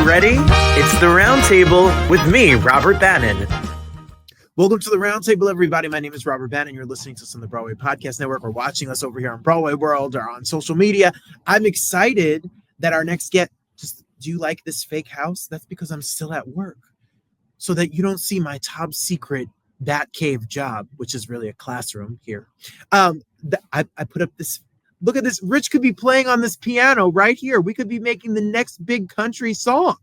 you ready? It's the Roundtable with me, Robert Bannon. Welcome to the Roundtable, everybody. My name is Robert Bannon. You're listening to us on the Broadway Podcast Network or watching us over here on Broadway World or on social media. I'm excited that our next guest, do you like this fake house? That's because I'm still at work. So that you don't see my top secret Bat Cave job, which is really a classroom here. I put up this, look at this. Rich could be playing on this piano right here. We could be making the next big country song.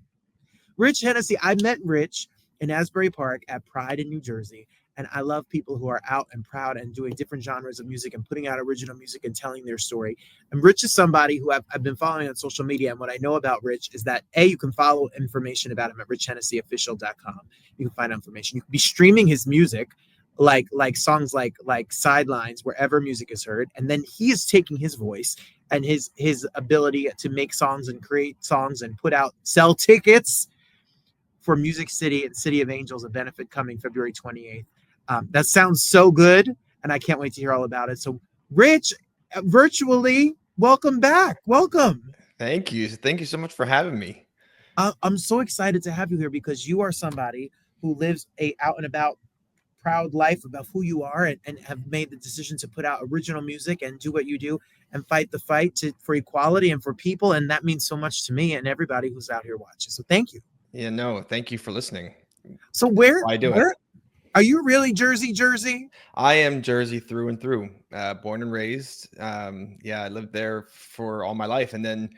Rich Hennessey, I met Rich in Asbury Park at Pride in New Jersey. And I love people who are out and proud and doing different genres of music and putting out original music and telling their story. And Rich is somebody who I've been following on social media. And what I know about Rich is that, A, you can follow information about him at richhennessyofficial.com. You can find information. You can be streaming his music, like songs like Sidelines, wherever music is heard. And then he is taking his voice and his ability to make songs and create songs and sell tickets for Music City and City of Angels, a benefit coming February 28th. That sounds so good, and I can't wait to hear all about it. So, Rich, virtually, welcome back. Welcome. Thank you. Thank you so much for having me. I'm so excited to have you here because you are somebody who lives a out and about proud life about who you are and have made the decision to put out original music and do what you do and fight the fight for equality and for people. And that means so much to me and everybody who's out here watching. So thank you. Yeah, no, thank you for listening. So where are you really Jersey? I am Jersey through and through, born and raised. I lived there for all my life, and then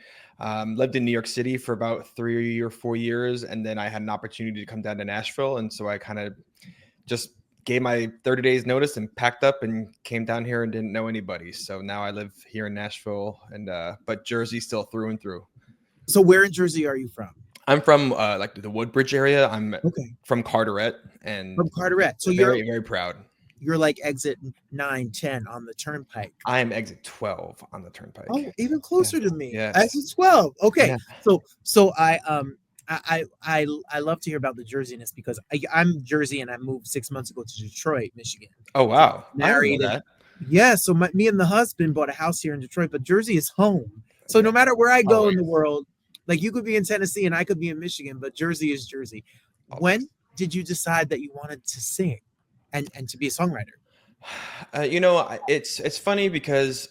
lived in New York City for about 3 or 4 years. And then I had an opportunity to come down to Nashville. And so I kind of just gave my 30 days notice and packed up and came down here and didn't know anybody. So now I live here in Nashville, and but Jersey still through and through. So where in Jersey are you from? I'm from like the Woodbridge area. I'm from Carteret, and from Carteret. So you're you're very proud. You're like exit 9, 10 on the turnpike. I am exit 12 on the turnpike. Oh, even closer to me. Yeah. Exit 12. Okay. Yeah. So I love to hear about the Jerseyness because I'm Jersey and I moved 6 months ago to Detroit, Michigan. Oh wow. Married. Yeah. So me and the husband bought a house here in Detroit, but Jersey is home. So no matter where I go in the world, like you could be in Tennessee and I could be in Michigan, but Jersey is Jersey. When did you decide that you wanted to sing and to be a songwriter? It's funny because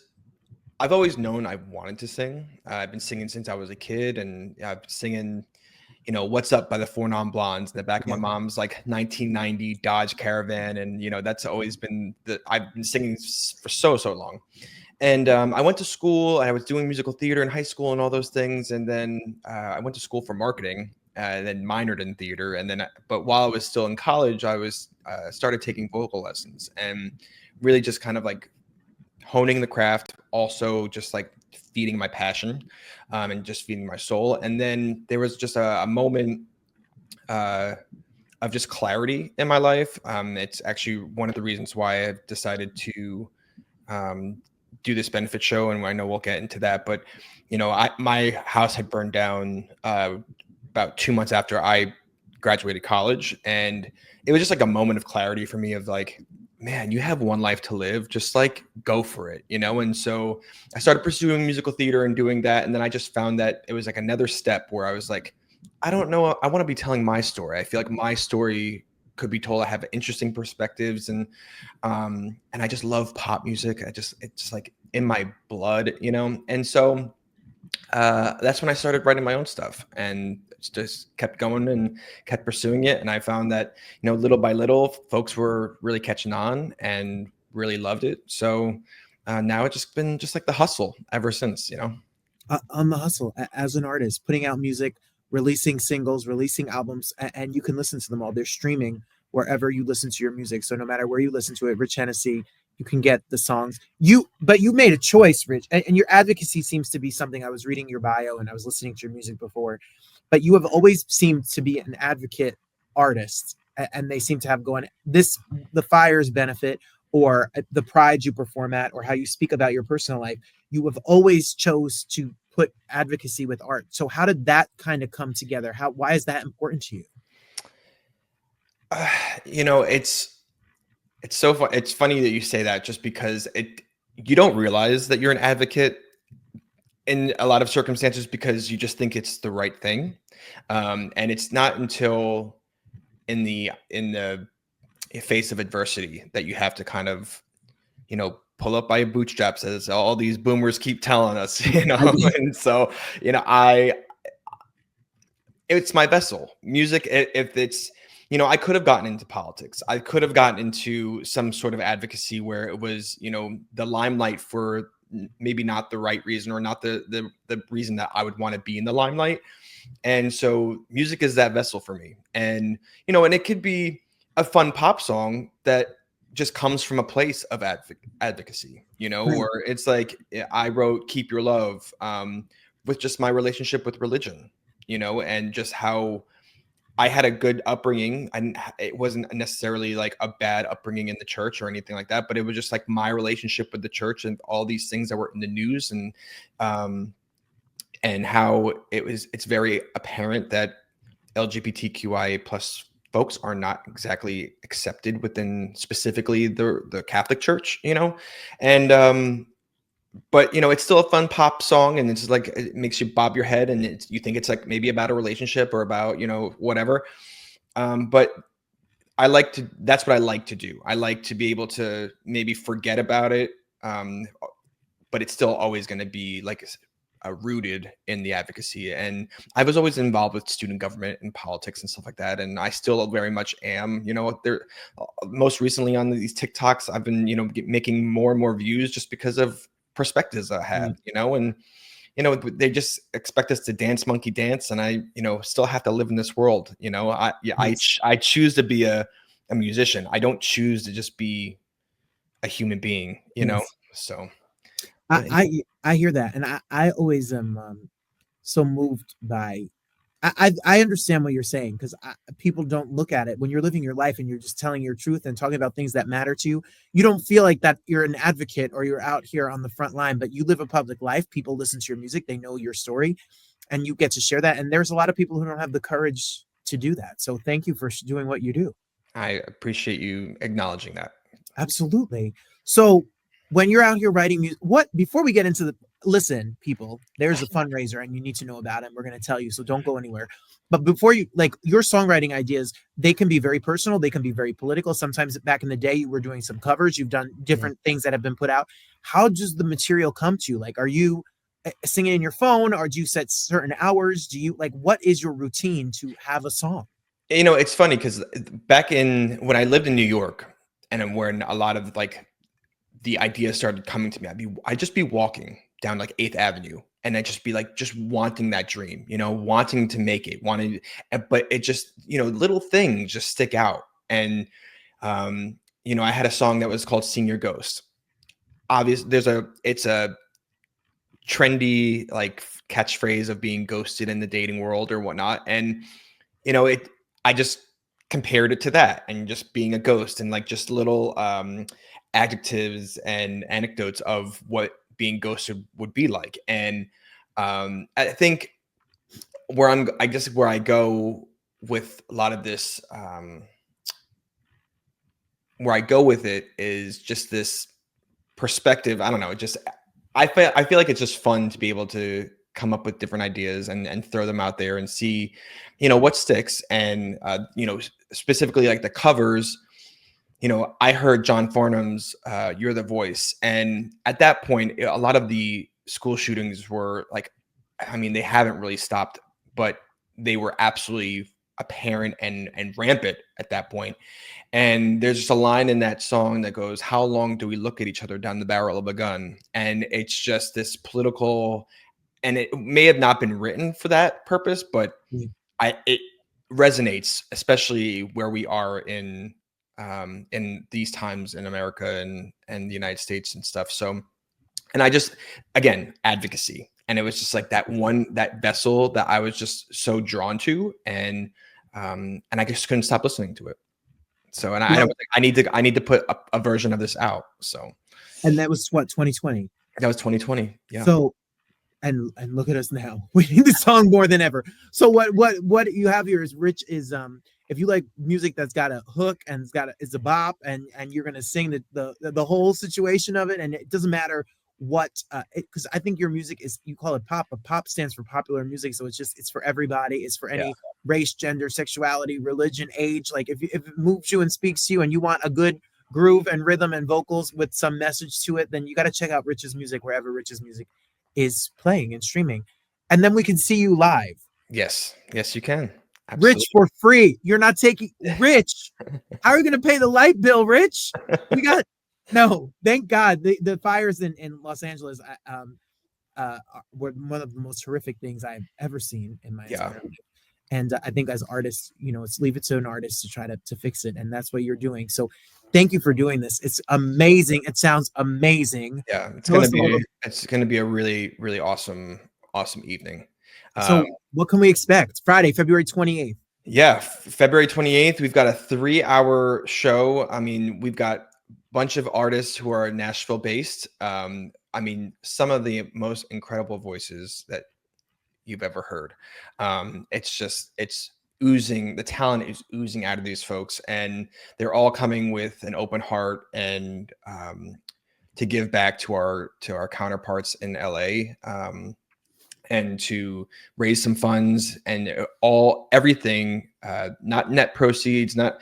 I've always known I wanted to sing. I've been singing since I was a kid, and I've been singing, What's Up by the Four Non Blondes in the back of my mom's like 1990 Dodge Caravan. And, that's always been I've been singing for so long. And I went to school. I was doing musical theater in high school and all those things. And then I went to school for marketing and then minored in theater. And then, but while I was still in college, I was started taking vocal lessons and really just kind of like honing the craft. Also, just like feeding my passion and just feeding my soul. And then there was just a moment of just clarity in my life. It's actually one of the reasons why I've decided to do this benefit show, and I know we'll get into that, but my house had burned down about 2 months after I graduated college, and it was just like a moment of clarity for me of like, man, you have one life to live, just like go for it, and so I started pursuing musical theater and doing that, and then I just found that it was like another step where I was like, I don't know, I want to be telling my story. I feel like my story could be told. I have interesting perspectives, and I just love pop music. It's just like in my blood, and so that's when I started writing my own stuff, and just kept going and kept pursuing it. And I found that little by little folks were really catching on and really loved it. So now it's just been just like the hustle ever since. On the hustle as an artist, putting out music, releasing singles, releasing albums, and you can listen to them all. They're streaming wherever you listen to your music. So no matter where you listen to it, Rich Hennessey, you can get the songs. But you made a choice, Rich, and your advocacy seems to be something. I was reading your bio and I was listening to your music before, but you have always seemed to be an advocate artist, and they seem to have the fires benefit or the pride you perform at or how you speak about your personal life. You have always chose to put advocacy with art. So how did that kind of come together? Why is that important to you? It's so fun. It's funny that you say that, just because you don't realize that you're an advocate in a lot of circumstances because you just think it's the right thing. And it's not until in the face of adversity that you have to kind of, pull up by your bootstraps, as all these boomers keep telling us, and so, it's my vessel. Music, if it's, I could have gotten into politics. I could have gotten into some sort of advocacy where it was, the limelight for maybe not the right reason, or not the reason that I would want to be in the limelight. And so music is that vessel for me. And, and it could be a fun pop song that just comes from a place of advocacy, or it's like I wrote Keep Your Love with just my relationship with religion, and just how I had a good upbringing. And it wasn't necessarily like a bad upbringing in the church or anything like that, but it was just like my relationship with the church and all these things that were in the news, and how it's very apparent that LGBTQIA plus folks are not exactly accepted within specifically the Catholic Church, and but it's still a fun pop song, and it's like it makes you bob your head, and you think it's like maybe about a relationship or about whatever. But that's what I like to do. I like to be able to maybe forget about it, but it's still always going to be like rooted in the advocacy. And I was always involved with student government and politics and stuff like that, and I still very much am. There most recently on these TikToks, I've been making more and more views just because of perspectives I have, and they just expect us to dance monkey dance, and I still have to live in this world. I choose to be a musician. I don't choose to just be a human being, so I hear that, and I always am so moved by. I understand what you're saying, because people don't look at it when you're living your life and you're just telling your truth and talking about things that matter to you. You don't feel like that you're an advocate or you're out here on the front line, but you live a public life. People listen to your music, they know your story, and you get to share that. And there's a lot of people who don't have the courage to do that. So thank you for doing what you do. I appreciate you acknowledging that. Absolutely. So when you're out here writing music, before we get into listen, people, there's a fundraiser and you need to know about it. We're going to tell you, so don't go anywhere. But before you, like, your songwriting ideas, they can be very personal. They can be very political. Sometimes back in the day, you were doing some covers. You've done different things that have been put out. How does the material come to you? Like, are you singing in your phone, or do you set certain hours? Do you what is your routine to have a song? It's funny because back when I lived in New York, and when a lot of the ideas started coming to me, I'd just be walking down 8th Avenue, and I'd just be just wanting that dream, wanting to make it, but it just, little things just stick out. And, I had a song that was called Senior Ghost. Obviously it's a trendy catchphrase of being ghosted in the dating world or whatnot. And, I just compared it to that, and just being a ghost, and just little, adjectives and anecdotes of what being ghosted would be like. And I think where I go with a lot of this, where I go with it is just this perspective. I don't know. I feel like it's just fun to be able to come up with different ideas and throw them out there and see, what sticks. And, specifically the covers. I heard John Farnham's You're the Voice. And at that point, a lot of the school shootings were they haven't really stopped, but they were absolutely apparent and rampant at that point. And there's just a line in that song that goes, "How long do we look at each other down the barrel of a gun?" And it's just this political, and it may have not been written for that purpose, but it resonates, especially where we are in these times in America and the United States and stuff. So, and I just, again, advocacy. And it was just that vessel that I was just so drawn to. And I just couldn't stop listening to it. So, and I need to put a version of this out. So, and that was what, 2020? That was 2020. Yeah. So, and look at us now. We need the song more than ever. So what you have here is Rich is if you like music that's got a hook and it's a bop, and you're gonna sing the whole situation of it, and it doesn't matter what because I think your music is, you call it pop, but pop stands for popular music, so it's for everybody. It's for Yeah. any race, gender, sexuality, religion, age. Like if it moves you and speaks to you and you want a good groove and rhythm and vocals with some message to it, then you got to check out Rich's music wherever Rich's music is playing and streaming. And then we can see you live. Yes, you can. Rich, Absolutely. for free. You're not taking Rich. How are you going to pay the light bill, Rich? We got no. Thank God the fires in Los Angeles were one of the most horrific things I've ever seen in my Yeah. entire life. And I think as artists, it's leave it to an artist to try to fix it, and that's what you're doing. So, thank you for doing this. It's amazing. It sounds amazing. Yeah, it's Tell gonna us a little. be a really, really awesome evening. So, what can we expect? Friday, February 28th. Yeah, February 28th, we've got a 3-hour show. I mean, we've got a bunch of artists who are Nashville based. I mean, some of the most incredible voices that you've ever heard. It's oozing, the talent is oozing out of these folks, and they're all coming with an open heart and to give back to our counterparts in LA. And to raise some funds and everything, not net proceeds, not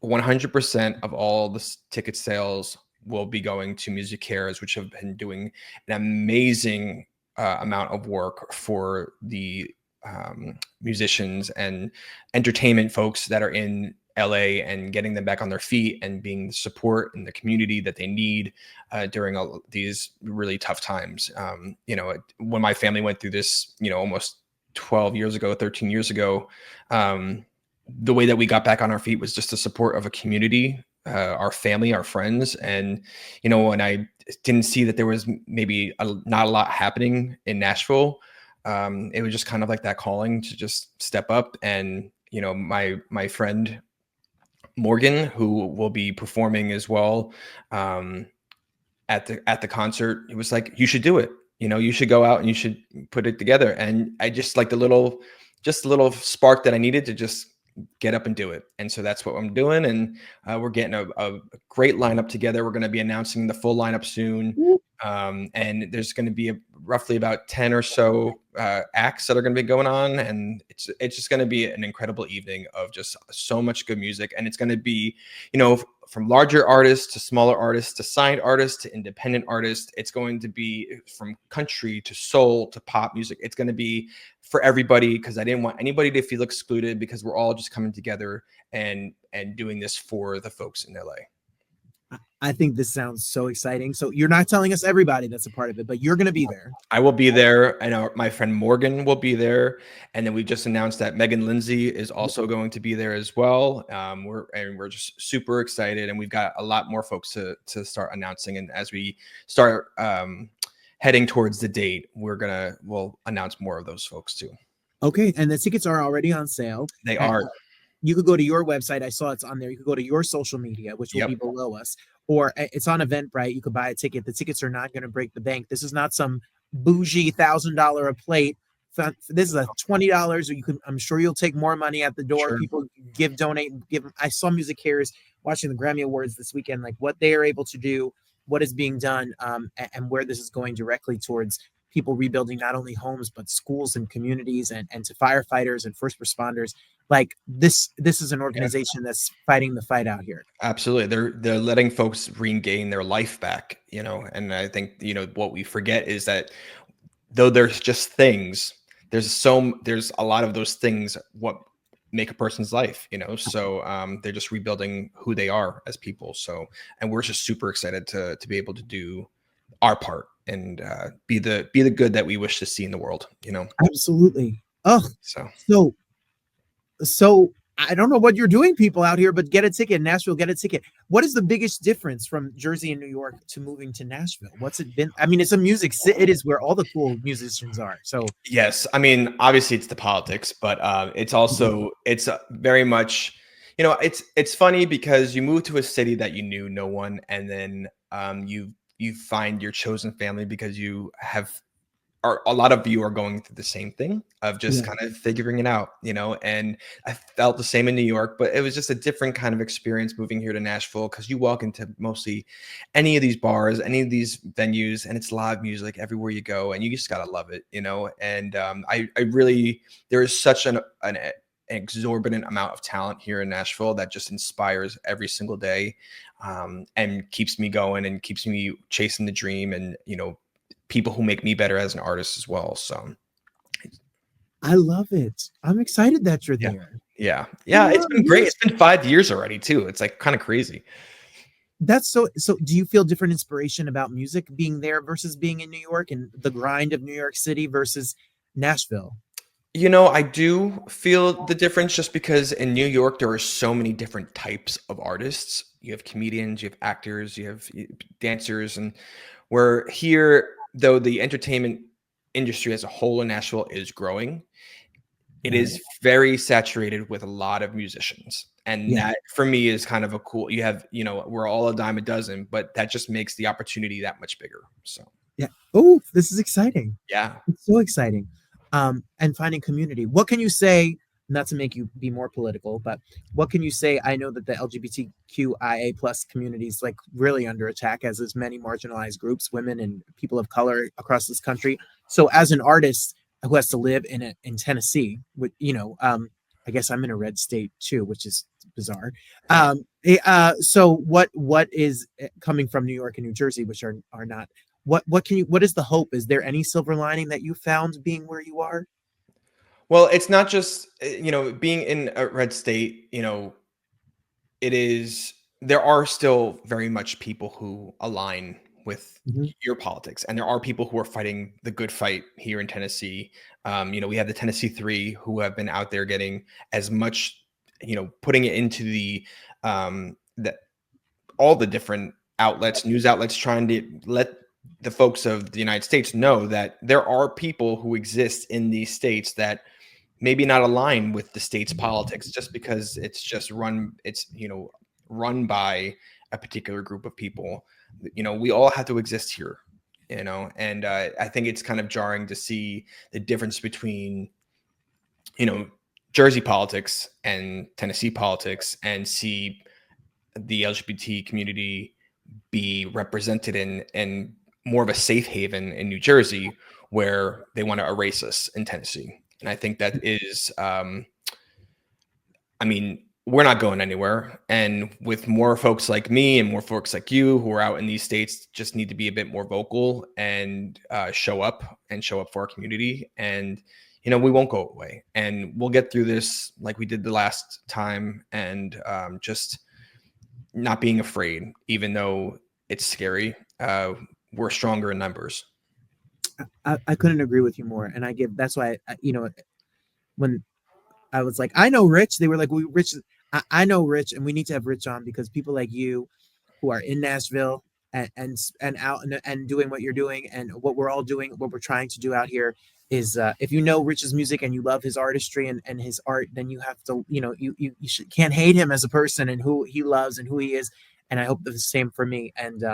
100% of all the ticket sales will be going to MusiCares, which have been doing an amazing amount of work for the musicians and entertainment folks that are in LA and getting them back on their feet and being the support in the community that they need during all these really tough times. When my family went through this, almost 12 years ago, 13 years ago, the way that we got back on our feet was just the support of a community, our family, our friends. And, when I didn't see that there was maybe not a lot happening in Nashville, it was just kind of like that calling to just step up. And, my friend, Morgan, who will be performing as well at the concert, he was like, you should do it. You should go out and you should put it together. And I just like the little spark that I needed to just get up and do it. And so that's what I'm doing. And we're getting a great lineup together. We're going to be announcing the full lineup soon. And there's going to be roughly about 10 or so acts that are going to be going on. And it's just going to be an incredible evening of just so much good music. And it's going to be, from larger artists to smaller artists to signed artists to independent artists. It's going to be from country to soul to pop music. It's going to be for everybody, because I didn't want anybody to feel excluded, because we're all just coming together and doing this for the folks in LA. I think this sounds so exciting. So you're not telling us everybody that's a part of it, but you're going to be there. I will be there. I know my friend Morgan will be there. And then we just announced that Megan Lindsay is also going to be there as well. We're just super excited, and we've got a lot more folks to start announcing. And as we start heading towards the date, we'll announce more of those folks too. Okay. And the tickets are already on sale. They are. You could go to your website. I saw it's on there. You could go to your social media, which will be below us, or it's on Eventbrite. You could buy a ticket. The tickets are not going to break the bank. This is not some bougie $1,000 a plate. This is a $20, or I'm sure you'll take more money at the door. Sure. People donate. I saw MusiCares watching the Grammy Awards this weekend, like what they are able to do, what is being done, and where this is going directly towards people rebuilding not only homes, but schools and communities, and to firefighters and first responders. Like this is an organization that's fighting the fight out here. Absolutely. They're letting folks regain their life back, and I think, what we forget is that though there's just things, there's a lot of those things what make a person's life, so they're just rebuilding who they are as people. So, and we're just super excited to be able to do our part and be the good that we wish to see in the world, Absolutely. Oh, so I don't know what you're doing, people out here, but get a ticket. Nashville, get a ticket. What is the biggest difference from Jersey and New York to moving to Nashville? What's it been? I mean, it's a music city. It is where all the cool musicians are. So yes, I mean, obviously it's the politics, but it's also it's very much, it's funny because you move to a city that you knew no one, and then you find your chosen family because you have a lot of you are going through the same thing of just kind of figuring it out, and I felt the same in New York, but it was just a different kind of experience moving here to Nashville, because you walk into mostly any of these bars, any of these venues, and it's live music everywhere you go, and you just gotta love it, and I really, there is such an exorbitant amount of talent here in Nashville that just inspires every single day, and keeps me going and keeps me chasing the dream, and people who make me better as an artist as well. So I love it. I'm excited that you're there. Yeah. It's been great. It's been 5 years already too. It's like kind of crazy. That's so do you feel different inspiration about music being there versus being in New York, and the grind of New York City versus Nashville? I do feel the difference, just because in New York, there are so many different types of artists. You have comedians, you have actors, you have dancers, and where here, though the entertainment industry as a whole in Nashville is growing, it is very saturated with a lot of musicians. And that for me is kind of a cool, you have, we're all a dime a dozen, but that just makes the opportunity that much bigger. So yeah. Oh, this is exciting. Yeah. It's so exciting. And finding community. What can you say, not to make you be more political, but what can you say? I know that the LGBTQIA plus community is like really under attack, as is many marginalized groups, women and people of color across this country. So as an artist who has to live in Tennessee, with I guess I'm in a red state too, which is bizarre. So what is coming from New York and New Jersey, which are not, what is the hope? Is there any silver lining that you found being where you are? Well, it's not just, being in a red state, there are still very much people who align with your politics. And there are people who are fighting the good fight here in Tennessee. We have the Tennessee Three, who have been out there getting as much, putting it into all the different outlets, news outlets, trying to let the folks of the United States know that there are people who exist in these states that maybe not align with the state's politics, just because it's run by a particular group of people. We all have to exist here, and I think it's kind of jarring to see the difference between, Jersey politics and Tennessee politics, and see the LGBT community be represented in more of a safe haven in New Jersey, where they want to erase us in Tennessee. And I think that is, we're not going anywhere. And with more folks like me and more folks like you who are out in these states, just need to be a bit more vocal and show up for our community. And, we won't go away, and we'll get through this like we did the last time. And just not being afraid, even though it's scary. We're stronger in numbers. I couldn't agree with you more. And that's why, when I was like, I know Rich, they were like, Rich, I know Rich, and we need to have Rich on, because people like you who are in Nashville and out and doing what you're doing, and what we're all doing, what we're trying to do out here is, if you know Rich's music and you love his artistry and his art, then you have to, you can't hate him as a person and who he loves and who he is. And I hope the same for me. And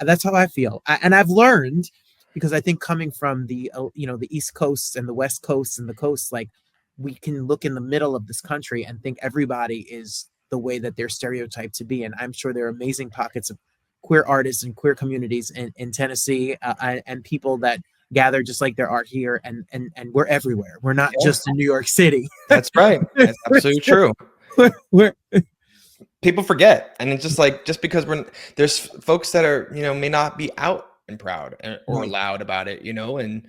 that's how I feel. And I've learned, because I think coming from the the East Coast and the West Coast and the coast, like, we can look in the middle of this country and think everybody is the way that they're stereotyped to be. And I'm sure there are amazing pockets of queer artists and queer communities in Tennessee, and people that gather just like there are here. And we're everywhere. We're not just in New York City. That's right. That's absolutely true. People forget, and it's just because there's folks that are may not be out and proud or loud about it, and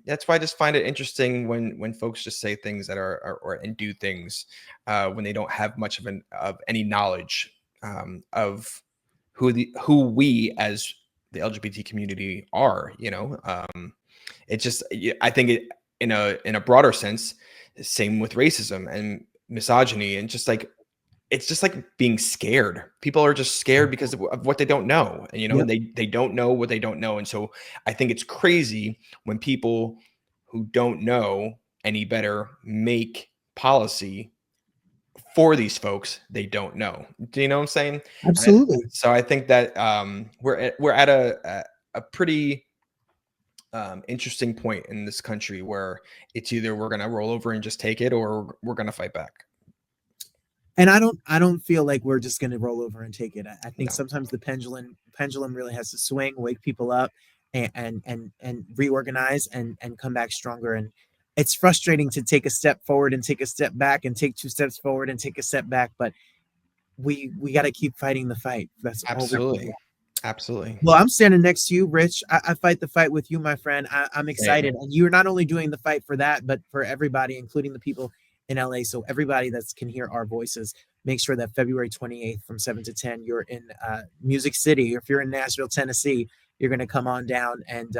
that's why I just find it interesting when folks just say things that are and do things when they don't have much of any knowledge of who we as the LGBT community are. It just, I think it in a broader sense, same with racism and misogyny, and just like, it's just like being scared. People are just scared because of what they don't know. And, they don't know what they don't know. And so I think it's crazy when people who don't know any better make policy for these folks they don't know. Do you know what I'm saying? Absolutely. So I think that we're at a pretty interesting point in this country where it's either we're going to roll over and just take it, or we're going to fight back. And I don't feel like we're just going to roll over and take it. I think No. sometimes the pendulum really has to swing, wake people up, and reorganize and come back stronger. And it's frustrating to take a step forward and take a step back, and take 2 steps forward and take a step back. But we got to keep fighting the fight. That's all we can do. Absolutely. Absolutely. Well, I'm standing next to you, Rich. I fight the fight with you, my friend. I'm excited. And you're not only doing the fight for that, but for everybody, including the people in LA. So everybody that can hear our voices, make sure that February 28th from 7 to 10, you're in Music City. If you're in Nashville, Tennessee, you're going to come on down. And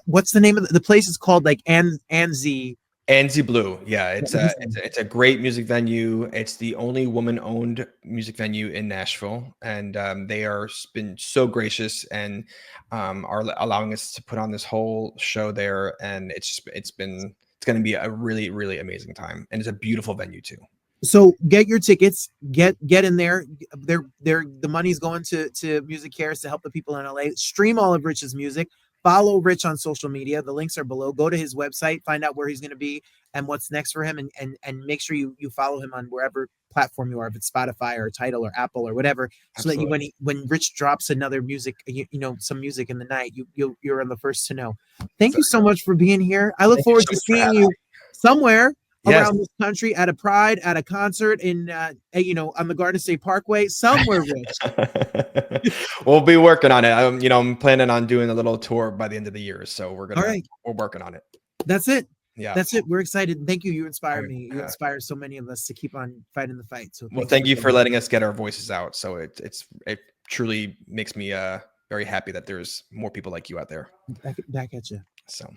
what's the name of the place? Is called like Anzie Blue. Yeah, it's a great music venue. It's the only woman-owned music venue in Nashville, and they are been so gracious and are allowing us to put on this whole show there. And it's going to be a really, really amazing time, and it's a beautiful venue too. So get your tickets, get in there. The money's going to MusiCares to help the people in LA. Stream all of Rich's music. Follow Rich on social media. The links are below. Go to his website, find out where he's going to be and what's next for him, and make sure you follow him on wherever platform you are, if it's Spotify or Tidal or Apple or whatever, so Absolutely. that when Rich drops another music, some music in the night, you're the first to know. Thank you so much for being here. I look forward to seeing you somewhere around this country, at a Pride, at a concert in on the Garden State Parkway, somewhere, Rich. We'll be working on it. I'm planning on doing a little tour by the end of the year, so we're working on it. That's it. Yeah, that's it. We're excited. Thank you. You inspire me. You inspire so many of us to keep on fighting the fight. So thank you for letting us get our voices out. So it truly makes me very happy that there's more people like you out there. Back at you. So.